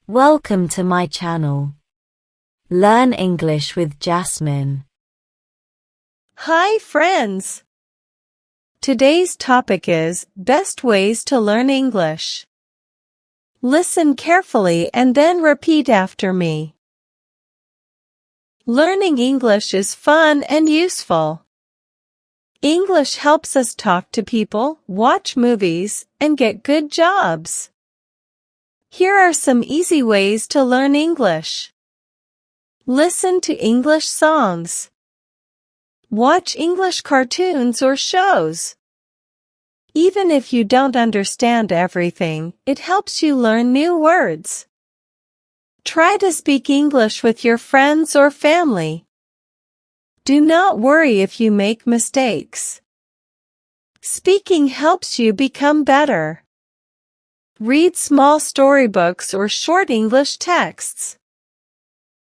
Welcome to my channel. Learn English with Jasmine. Hi friends! Today's topic is best ways to learn English. Listen carefully and then repeat after me. Learning English is fun and useful. English helps us talk to people, watch movies, and get good jobs. Here are some easy ways to learn English. Listen to English songs. Watch English cartoons or shows. Even if you don't understand everything, it helps you learn new words. Try to speak English with your friends or family. Do not worry if you make mistakes. Speaking helps you become better. Read small storybooks or short English texts.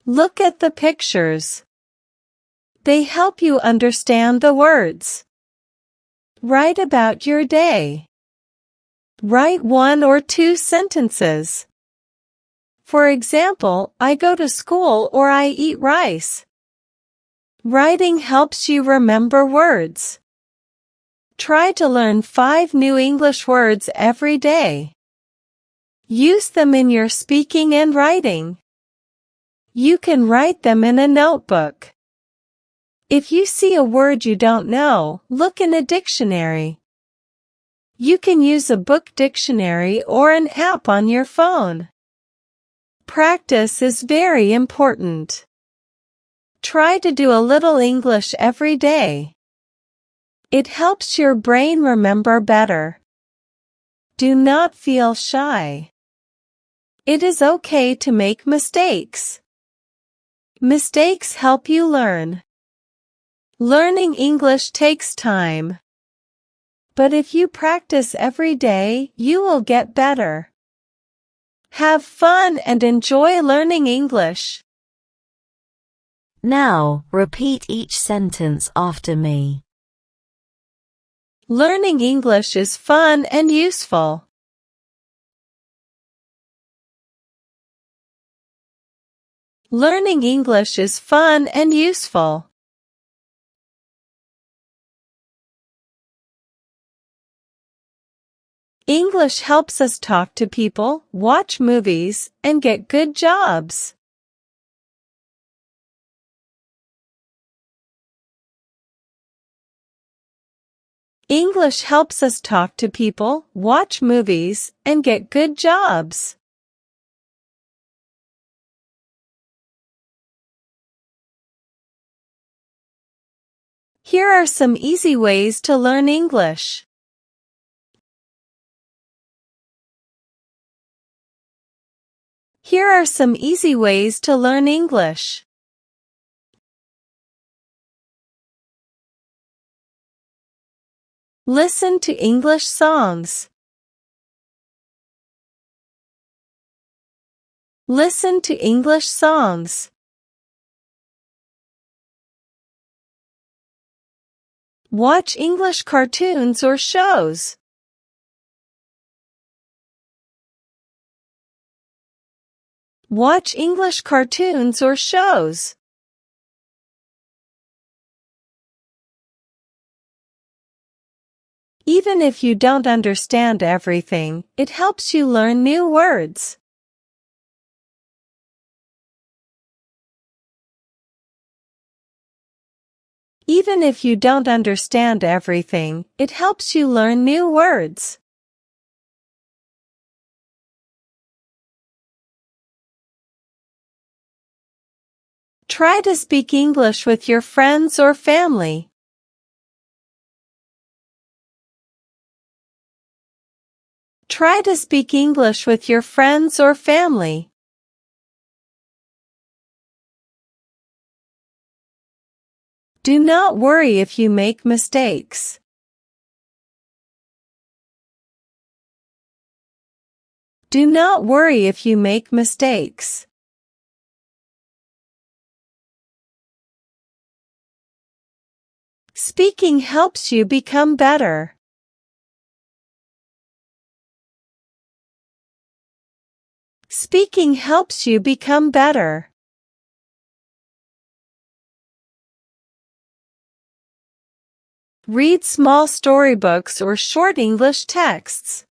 Look at the pictures. They help you understand the words. Write about your day. Write 1 or 2 sentences. For example, I go to school or I eat rice. Writing helps you remember words. Try to learn 5 new English words every day. Use them in your speaking and writing. You can write them in a notebook. If you see a word you don't know, look in a dictionary. You can use a book dictionary or an app on your phone. Practice is very important. Try to do a little English every day. It helps your brain remember better. Do not feel shy. It is okay to make mistakes. Mistakes help you learn. Learning English takes time. But if you practice every day, you will get better. Have fun and enjoy learning English. Now, repeat each sentence after me. Learning English is fun and useful. Learning English is fun and useful. English helps us talk to people, watch movies, and get good jobs. English helps us talk to people, watch movies, and get good jobs. Here are some easy ways to learn English. Here are some easy ways to learn English. Listen to English songs. Listen to English songs. Watch English cartoons or shows. Watch English cartoons or shows. Even if you don't understand everything, it helps you learn new words. Even if you don't understand everything, it helps you learn new words. Try to speak English with your friends or family. Try to speak English with your friends or family. Do not worry if you make mistakes. Do not worry if you make mistakes. Speaking helps you become better. Speaking helps you become better. Read small storybooks or short English texts.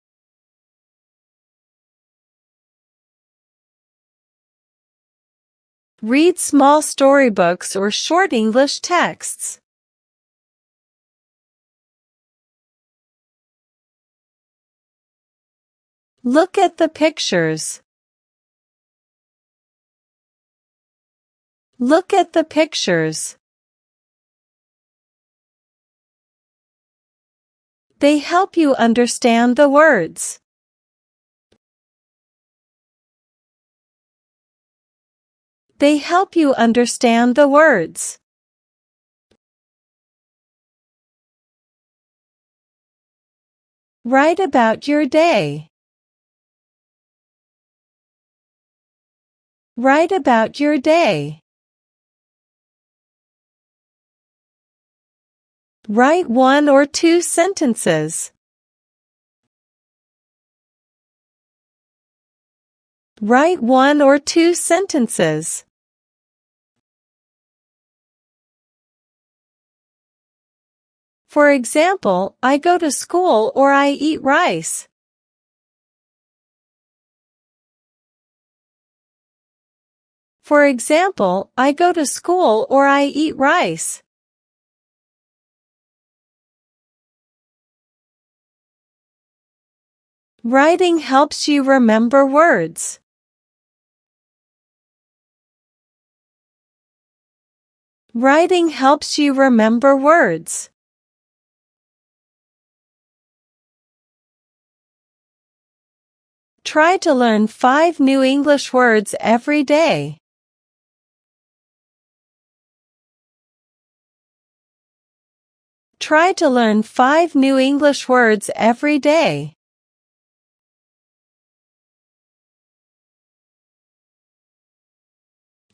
Read small storybooks or short English texts. Look at the pictures. Look at the pictures. They help you understand the words. They help you understand the words. Write about your day. Write about your day. Write 1 or 2 sentences. Write 1 or 2 sentences. For example, I go to school or I eat rice. For example, I go to school or I eat rice. Writing helps you remember words. Writing helps you remember words. Try to learn 5 new English words every day. Try to learn 5 new English words every day.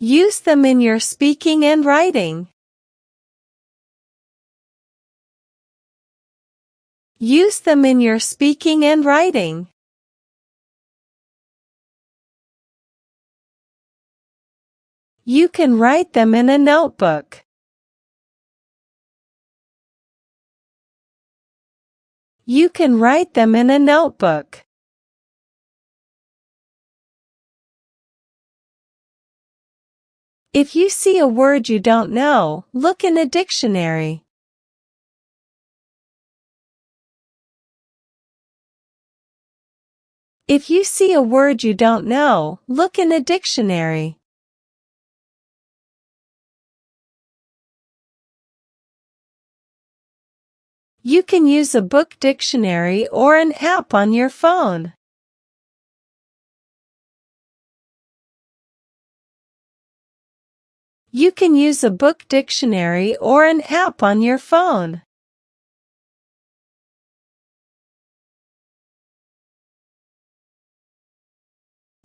Use them in your speaking and writing. Use them in your speaking and writing. You can write them in a notebook. You can write them in a notebook. If you see a word you don't know, look in a dictionary. If you see a word you don't know, look in a dictionary. You can use a book dictionary or an app on your phone. You can use a book dictionary or an app on your phone.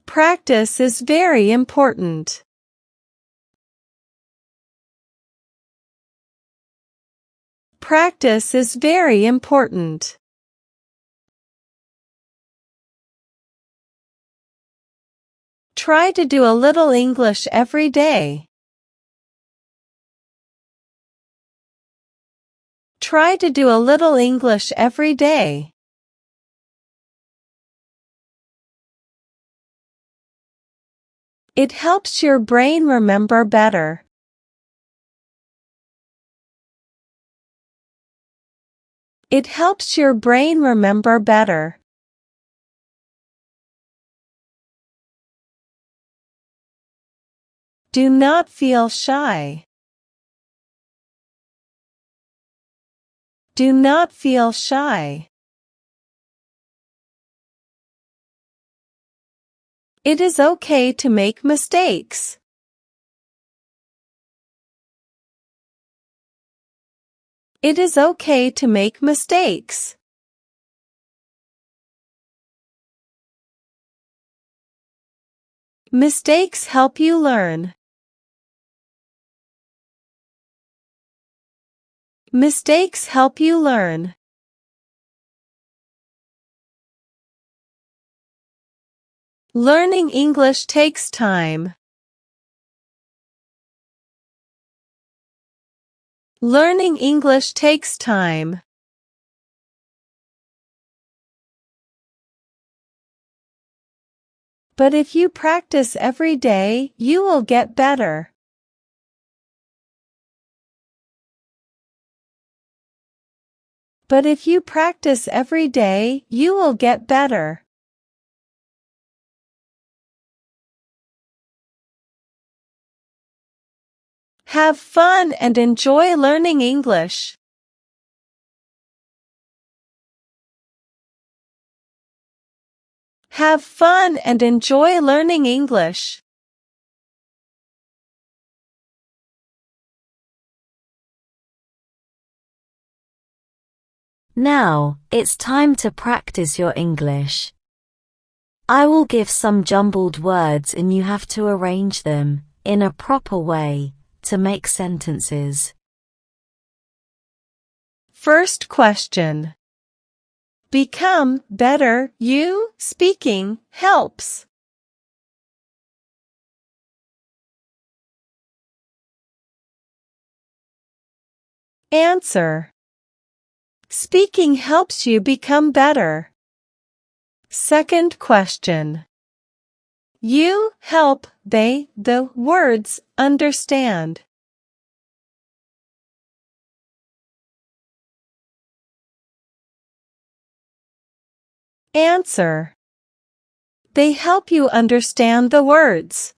Practice is very important. Practice is very important. Try to do a little English every day. Try to do a little English every day. It helps your brain remember better. It helps your brain remember better. Do not feel shy. Do not feel shy. It is okay to make mistakes. It is okay to make mistakes. Mistakes help you learn. Mistakes help you learn. Learning English takes time. Learning English takes time. But if you practice every day, you will get better. But if you practice every day, you will get better. Have fun and enjoy learning English. Have fun and enjoy learning English. Now, it's time to practice your English. I will give some jumbled words and you have to arrange them, in a proper way, to make sentences. First question. Become better. You speaking helps. Answer. Speaking helps you become better. Second question. You help they, the words, understand. Answer. They help you understand the words.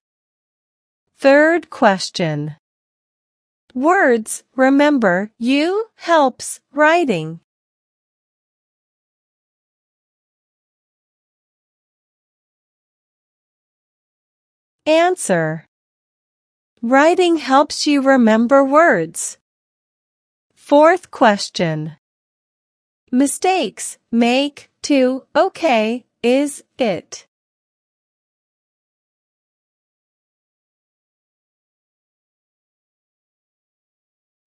Third question. Words, remember, you helps writing. Answer. Writing helps you remember words. Fourth question. Mistakes make to okay, is it?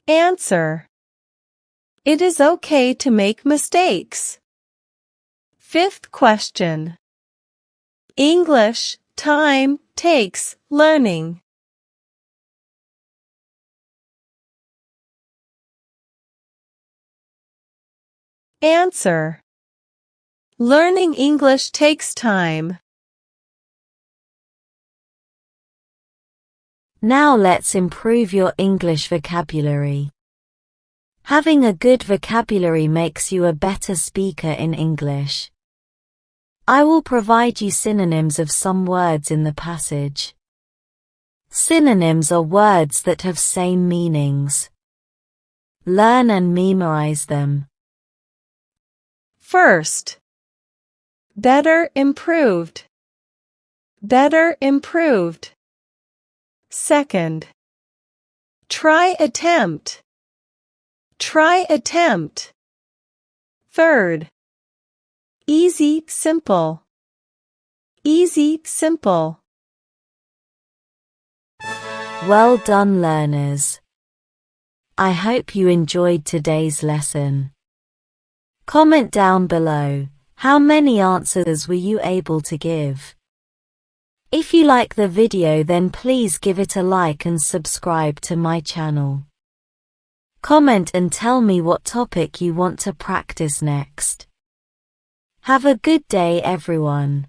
Answer. It is okay to make mistakes. Fifth question. English, time, takes, learning. Answer. Learning English takes time. Now let's improve your English vocabulary. Having a good vocabulary makes you a better speaker in English. I will provide you synonyms of some words in the passage. Synonyms are words that have same meanings. Learn and memorize them. First. Better, improved. Better, improved. Second. Try, attempt. Try, attempt. Third. Easy, simple. Easy, simple. Well done, learners. I hope you enjoyed today's lesson. Comment down below, how many answers were you able to give? If you like the video, then please give it a like and subscribe to my channel. Comment and tell me what topic you want to practice next. Have a good day, everyone.